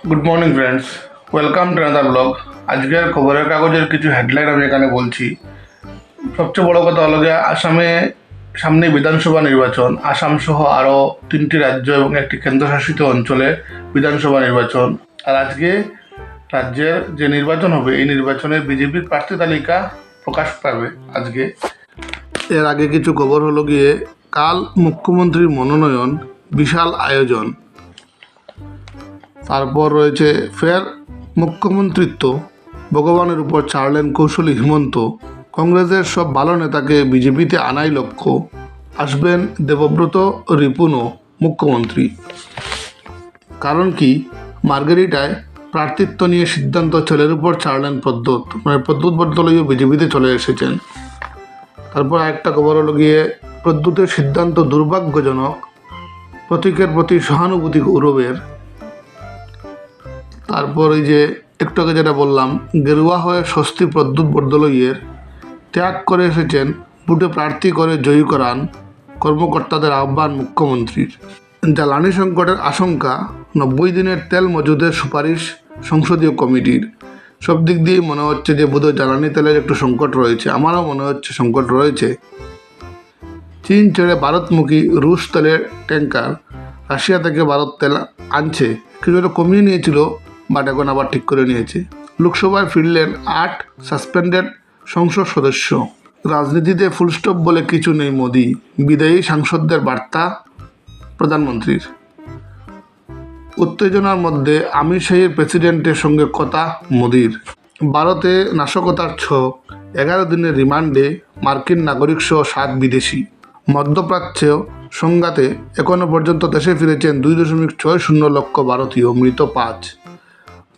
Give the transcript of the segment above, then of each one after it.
Good morning friends, welcome to another blog. আজকের খবরের কাগজের কিছু হেডলাইন আমি এখানে বলছি। সবচেয়ে বড় কথা হলো যে আসামে সামনে বিধানসভা নির্বাচন। আসাম সহ আরও 3টি রাজ্য এবং একটি কেন্দ্রশাসিত অঞ্চলে বিধানসভা নির্বাচন। আর আজকে রাজ্যের যে নির্বাচন হবে এই নির্বাচনে বিজেপির প্রার্থী তালিকা প্রকাশ পাবে আজকে। এর আগে কিছু খবর হলো গিয়ে কাল মুখ্যমন্ত্রীর মনোনয়ন, বিশাল আয়োজন। তারপর রয়েছে ফের মুখ্যমন্ত্রিত্ব, ভগবানের উপর ছাড়লেন কৌশলী হিমন্ত। কংগ্রেসের সব ভালো নেতাকে বিজেপিতে আনাই লক্ষ্য, আসবেন দেবব্রত রিপুনও মুখ্যমন্ত্রী। কারণ কি, মার্গেরিটায় প্রার্থিত্ব নিয়ে সিদ্ধান্ত ছেলের উপর ছাড়লেন প্রদ্যোৎ, প্রদ্যোৎ বরদলৈও বিজেপিতে চলে এসেছেন। তারপর একটা খবর হলো গিয়ে প্রদ্যোতের সিদ্ধান্ত দুর্ভাগ্যজনক, প্রতীকের প্রতি সহানুভূতি গৌরবের। তারপর এই যে একটু আগে যেটা বললাম, গেরুয়া হয়ে স্বস্তি প্রদ্যোৎ বরদলৈয়ের, ত্যাগ করে এসেছেন, বুটে প্রার্থী করে জয়ী করান, কর্মকর্তাদের আহ্বান মুখ্যমন্ত্রীর। জ্বালানি সংকটের আশঙ্কা, 90 দিনের তেল মজুদের সুপারিশ সংসদীয় কমিটির। সব দিক দিয়েই মনে হচ্ছে যে বোধহয় জ্বালানি তেলের একটু সংকট রয়েছে, আমারও মনে হচ্ছে সংকট রয়েছে। চীন ছেড়ে ভারতমুখী রুশ তেলের ট্যাঙ্কার, রাশিয়া থেকে ভারত তেল আনছে, কিছুটা কমিয়ে নিয়েছিল, বাট এখন আবার ঠিক করে নিয়েছে। লোকসভায় ফিরলেন 8 সাসপেন্ডেড সংসদ সদস্য। রাজনীতিতে ফুলস্টপ বলে কিছু নেই মোদি, বিদায়ী সাংসদদের বার্তা প্রধানমন্ত্রীর। উত্তেজনার মধ্যে আমির শাহীর প্রেসিডেন্টের সঙ্গে কথা মোদির। ভারতে নাশকতার ছক, 11 দিনের রিমান্ডে মার্কিন নাগরিক সহ 7 বিদেশি। মধ্যপ্রাচ্যেও সংঘাতে এখনও পর্যন্ত দেশে ফিরেছেন 2.60 লক্ষ ভারতীয়, মৃত 5।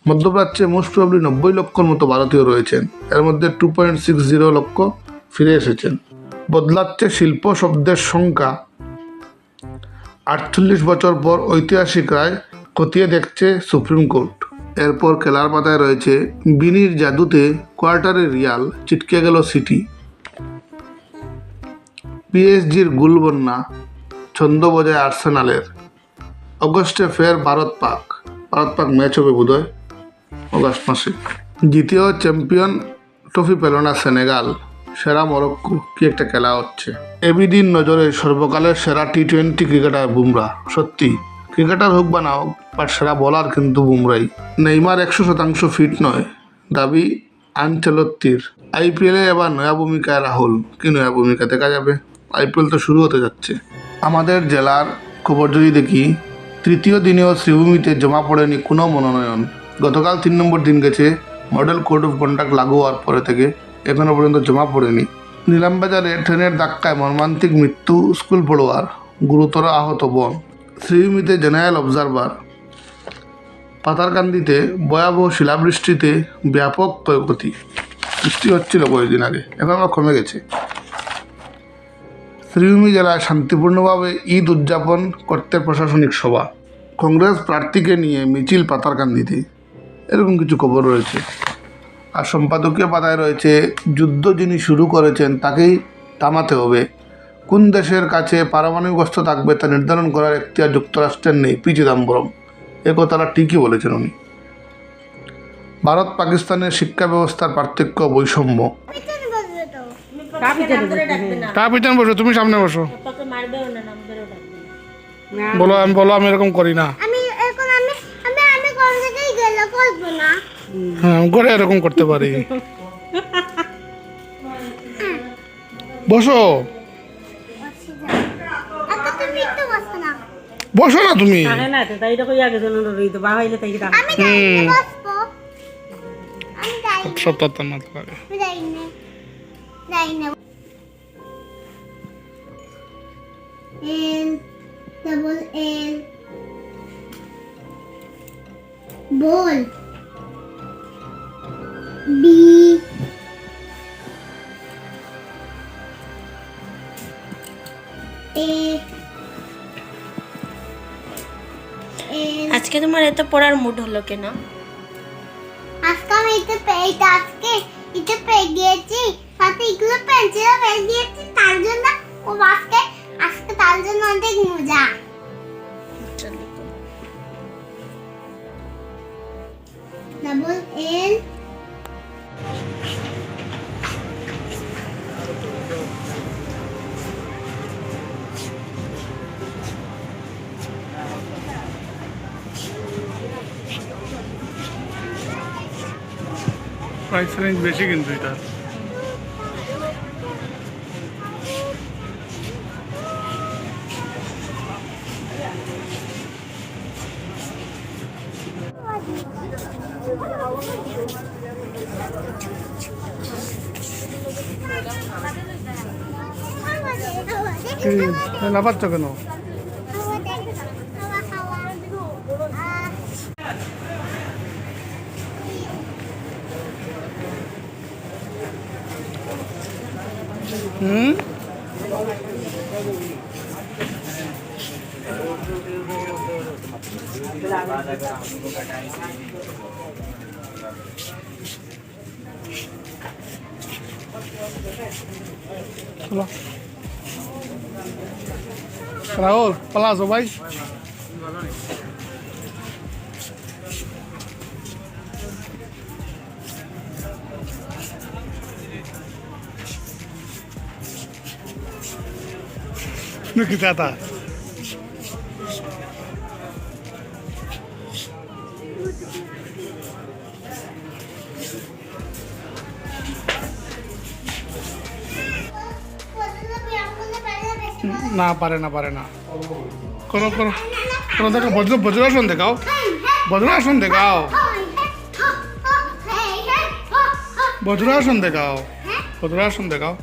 মধ্যপ্রাচ্যে মোস্ট প্রবলি 90 লক্ষর মতো ভারতীয় রয়েছেন, এর মধ্যে 2.60 লক্ষ ফিরে এসেছেন। বদলাচ্ছে শিল্প শব্দের সংখ্যা, 48 বছর পর ঐতিহাসিক রায় খতিয়ে দেখছে সুপ্রিম কোর্ট। এরপর খেলার পাতায় রয়েছে বিনির জাদুতে কোয়ার্টারে রিয়াল, চিটকে গেল সিটি। পিএসজির গুলবন্যা, ছন্দ বজায় আর্সেনালের। অগস্টে ফের ভারত পাক ম্যাচ হবে বোধহয় অগস্ট মাসে। দ্বিতীয় চ্যাম্পিয়ন ট্রফি পেল না সেনেগাল, সেরা মরক্কো। কি একটা খেলা হচ্ছে। এবিডির নজরে সর্বকালের সেরা T20 ক্রিকেটার বুমরা। সত্যি, ক্রিকেটার হোক বা না হোক, বাট সেরা বলার কিন্তু বুমরাই। নেইমার 100% ফিট নয়, দাবি আনচেলত্তির। আইপিএলে এবার নয়া ভূমিকায় রাহুল। কি নয়া ভূমিকা দেখা যাবে, আইপিএল তো শুরু হতে যাচ্ছে। আমাদের জেলার খবর যদি দেখি, তৃতীয় দিনেও শ্রীভূমিতে জমা পড়েনি কোনো মনোনয়ন। গতকাল 3 নম্বর দিন গেছে, মডেল কোড অফ কন্ডাক্ট লাগু হওয়ার পরে থেকে এখনও পর্যন্ত জমা পড়েনি। নিলামবাজারে ট্রেনের ধাক্কায় মর্মান্তিক মৃত্যু স্কুল পড়ুয়ার, গুরুতর আহত বোন। শ্রীভূমিতে জেনারেল অবজারভার। পাতারকান্দিতে ভয়াবহ শিলাবৃষ্টিতে ব্যাপক ক্ষয়ক্ষতি। বৃষ্টি হচ্ছিল কয়েকদিন আগে, এখন আবার কমে গেছে। শ্রীভূমি জেলায় শান্তিপূর্ণভাবে ঈদ উদযাপন করতে প্রশাসনিক সভা। কংগ্রেস প্রার্থীকে নিয়ে মিছিল পাতারকান্দিতে, এরকম কিছু খবর রয়েছে। আর সম্পাদকীয় পাতায় রয়েছে যুদ্ধ যিনি শুরু করেছেন তাকেই থামাতে হবে। কোন দেশের কাছে পারমাণবিক অস্ত্র থাকবে তা নির্ধারণ করার এখতিয়ার যুক্তরাষ্ট্রের নেই, পি চিদম্বরম। এ কথাটা ঠিকই বলেছেন উনি। ভারত পাকিস্তানের শিক্ষা ব্যবস্থার পার্থক্য, বৈষম্য। বসো, তুমি সামনে বসো। বলো, আমি এরকম করি না। হ্যাঁ, করে এরকম করতে পারি। বসো বসো না তুমি। সব তত্ত্ব মাথা লাগে। বল B আজকে তোমার এত পড়ার মুড হলো কেন? আজকে আমি এটা পেয়ে গিয়েছি, সাথে এগুলো পেন্সিলও পেয়ে দিয়েছি, তার জন্য ও আজকে তার জন্য অনেক মজা। প্রাইস রেঞ্জ বেশি কিন্তু এটা। লাফাচ্ছ কেন? হুম, চলো রাহুল পালাসো ভাই। Kita tak. না পারে না পারে না। কোনো কোনো কোনো দেখো বজ্রাসন দেখাও, বজ্রাসন দেখাও, বজ্রাসন দেখাও, বজ্রাসন দেখাও।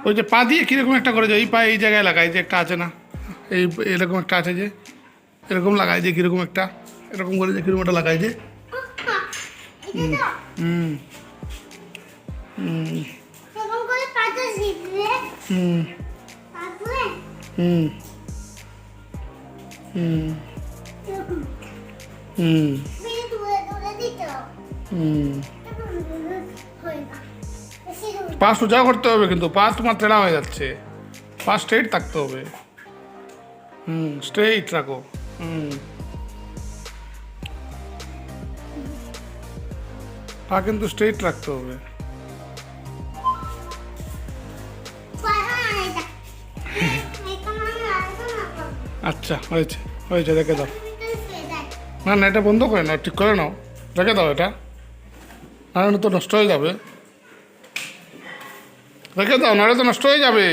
ওই যে পা দিয়ে কীরকম একটা করে যে এই পা এই জায়গায় লাগাই যে একটা আছে না, এই এরকম একটা আছে যে এরকম লাগাই যে কীরকম একটা এরকম করে যে কীরকম একটা লাগাই যে হুম হুম হুম হুম হুম হুম। পা সোজা করতে হবে কিন্তু পা তোমার তেড়া হয়ে যাচ্ছে, পা স্ট্রেট থাকতে হবে। হুম, স্ট্রেট রাখো। হুম, পা কিন্তু স্ট্রেট রাখতে হবে। আচ্ছা হয়েছে হয়েছে, রেখে দাও। না না, এটা বন্ধ করে নাও, ঠিক করে নাও, রেখে দাও এটা, নাহলে তো নষ্ট হয়ে যাবে। রেখে দাও, নাহলে তো নষ্ট হয়ে যাবে।